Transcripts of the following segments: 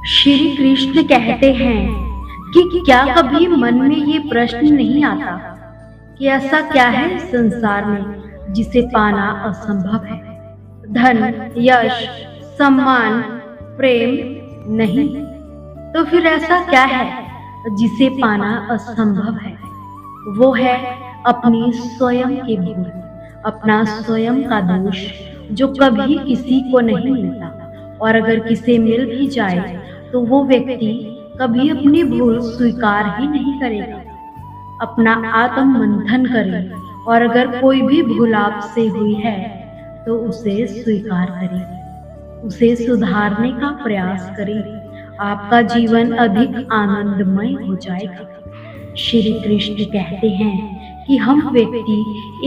श्री कृष्ण कहते हैं कि क्या कभी मन में ये प्रश्न नहीं आता कि ऐसा क्या है इस संसार में जिसे पाना असंभव है। धन, यश, सम्मान, प्रेम नहीं, तो फिर ऐसा क्या है जिसे पाना असंभव है। वो है अपनी स्वयं की भूल, अपना स्वयं का दोष, जो कभी किसी को नहीं मिलता, और अगर किसी मिल भी जाए तो वो व्यक्ति कभी अपनी भूल स्वीकार ही नहीं करेगा। अपना आत्म मंथन करें, और अगर कोई भी भूल आपसे हुई है तो उसे स्वीकार करें, उसे सुधारने का प्रयास करें। आपका जीवन अधिक आनंदमय हो जाएगा। श्री कृष्ण कहते हैं कि हम व्यक्ति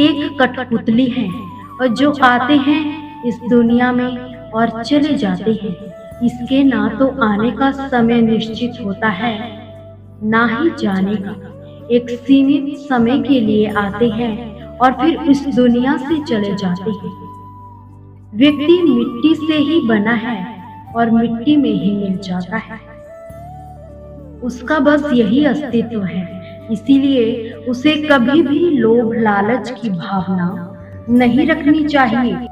एक कठपुतली हैं, और जो आते हैं इस दुनिया में और चले जाते हैं। इसके ना तो आने का समय निश्चित होता है, ना ही जाने का। एक सीमित समय के लिए आते हैं और फिर इस दुनिया से चले जाते हैं। व्यक्ति मिट्टी से ही बना है और मिट्टी में ही मिल जाता है। उसका बस यही अस्तित्व है, इसीलिए उसे कभी भी लोभ लालच की भावना नहीं रखनी चाहिए।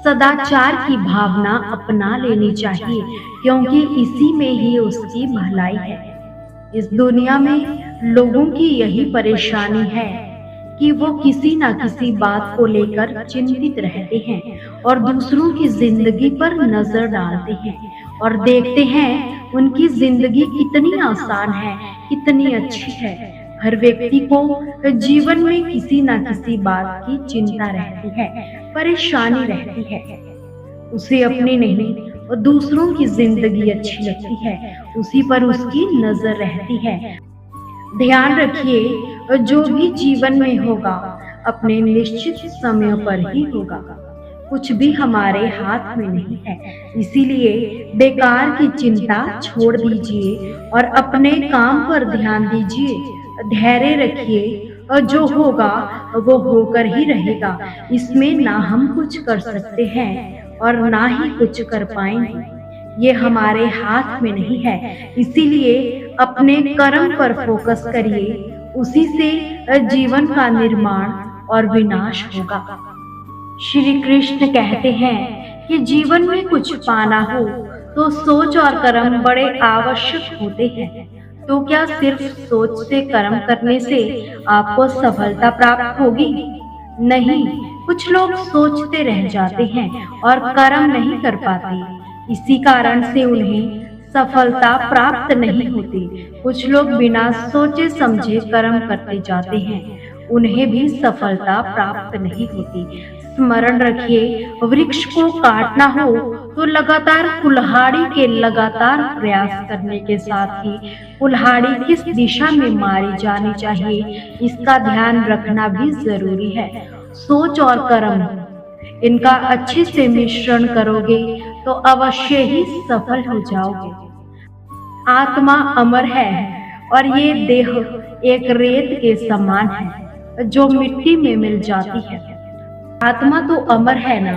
सदाचार की भावना अपना लेनी चाहिए, क्योंकि इसी में ही उसकी भलाई है। इस दुनिया में लोगों की यही परेशानी है कि वो किसी न किसी बात को लेकर चिंतित रहते हैं और दूसरों की जिंदगी पर नजर डालते हैं और देखते हैं उनकी जिंदगी कितनी आसान है, कितनी अच्छी है। हर व्यक्ति को जीवन में किसी न किसी बात की चिंता रहती है, परेशानी रहती है। उसे अपनी नहीं और दूसरों की जिंदगी अच्छी लगती है, उसी पर उसकी नजर रहती है। ध्यान रखिए, जो भी जीवन में होगा अपने निश्चित समय पर ही होगा। कुछ भी हमारे हाथ में नहीं है, इसीलिए बेकार की चिंता छोड़ दीजिए और अपने काम पर ध्यान दीजिए। धैर्य रखिए, और जो होगा वो होकर ही रहेगा। इसमें ना हम कुछ कर सकते हैं और ना ही कुछ कर पाएंगे। ये हमारे हाथ में नहीं है, इसीलिए अपने कर्म पर फोकस करिए। उसी से जीवन का निर्माण और विनाश होगा। श्री कृष्ण कहते हैं कि जीवन में कुछ पाना हो तो सोच और कर्म बड़े आवश्यक होते हैं। तो क्या सिर्फ सोच से कर्म करने से आपको सफलता प्राप्त होगी? नहीं, कुछ लोग सोचते रह जाते हैं और कर्म नहीं कर पाते। इसी कारण से उन्हें सफलता प्राप्त नहीं होती। कुछ लोग बिना सोचे समझे कर्म करते जाते हैं, उन्हें भी सफलता प्राप्त नहीं होती। स्मरण रखिए, वृक्ष को काटना हो तो लगातार कुल्हाड़ी के लगातार प्रयास करने के साथ ही कुल्हाड़ी किस दिशा में मारी जानी चाहिए, इसका ध्यान रखना भी जरूरी है। सोच और कर्म, इनका अच्छे से मिश्रण करोगे तो अवश्य ही सफल हो जाओगे। आत्मा अमर है और ये देह एक रेत के समान है जो मिट्टी में मिल जाती है। आत्मा तो अमर है ना,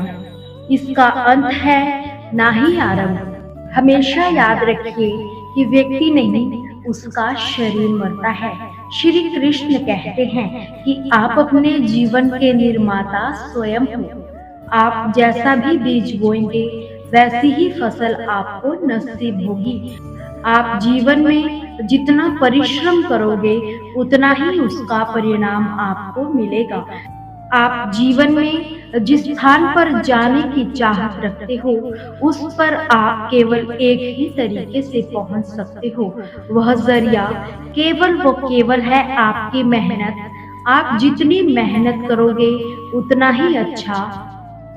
इसका अंत है ना ही आरंभ। हमेशा याद रखिए कि व्यक्ति नहीं, उसका शरीर मरता है। श्री कृष्ण कहते हैं कि आप अपने जीवन के निर्माता स्वयं हो। आप जैसा भी बीज बोएंगे वैसी ही फसल आपको नसीब होगी। आप जीवन में जितना परिश्रम करोगे उतना ही उसका परिणाम आपको मिलेगा। आप जीवन में जिस स्थान पर जाने की चाहत रखते हो उस पर आप केवल एक ही तरीके से पहुंच सकते हो। वह जरिया केवल है आपकी मेहनत। आप जितनी मेहनत करोगे उतना ही अच्छा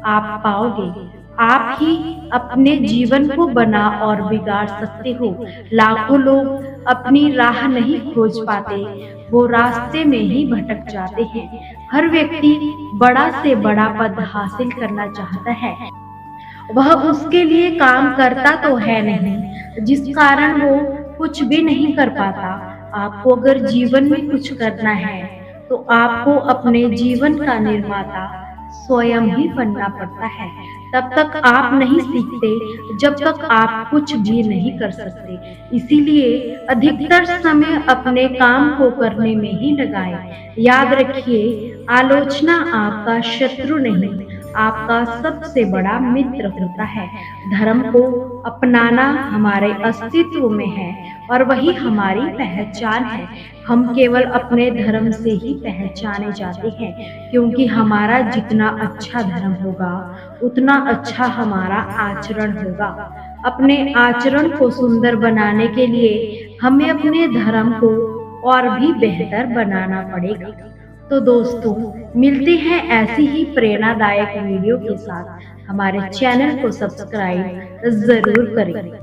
आप पाओगे। आप ही अपने जीवन को बना और बिगाड़ सकते हो। लाखों लोग अपनी राह नहीं खोज पाते, वो रास्ते में ही भटक जाते हैं। हर व्यक्ति बड़ा से बड़ा पद हासिल करना चाहता है, वह उसके लिए काम करता तो है नहीं, जिस कारण वो कुछ भी नहीं कर पाता। आपको अगर जीवन में कुछ करना है तो आपको अपने जीवन का निर्माता स्वयं ही बनना पड़ता है। तब तक आप नहीं सीखते जब तक आप कुछ भी नहीं कर सकते। इसीलिए अधिकतर समय अपने काम को करने में ही लगाएं। याद रखिए, आलोचना आपका शत्रु नहीं, आपका सबसे बड़ा मित्र होता है। धर्म को अपनाना हमारे अस्तित्व में है और वही हमारी पहचान है। हम केवल अपने धर्म से ही पहचाने जाते हैं, क्योंकि हमारा जितना अच्छा धर्म होगा उतना अच्छा हमारा आचरण होगा। अपने आचरण को सुंदर बनाने के लिए हमें अपने धर्म को और भी बेहतर बनाना पड़ेगा। तो दोस्तों, मिलते हैं ऐसी ही प्रेरणादायक वीडियो के साथ। हमारे चैनल को सब्सक्राइब जरूर करें।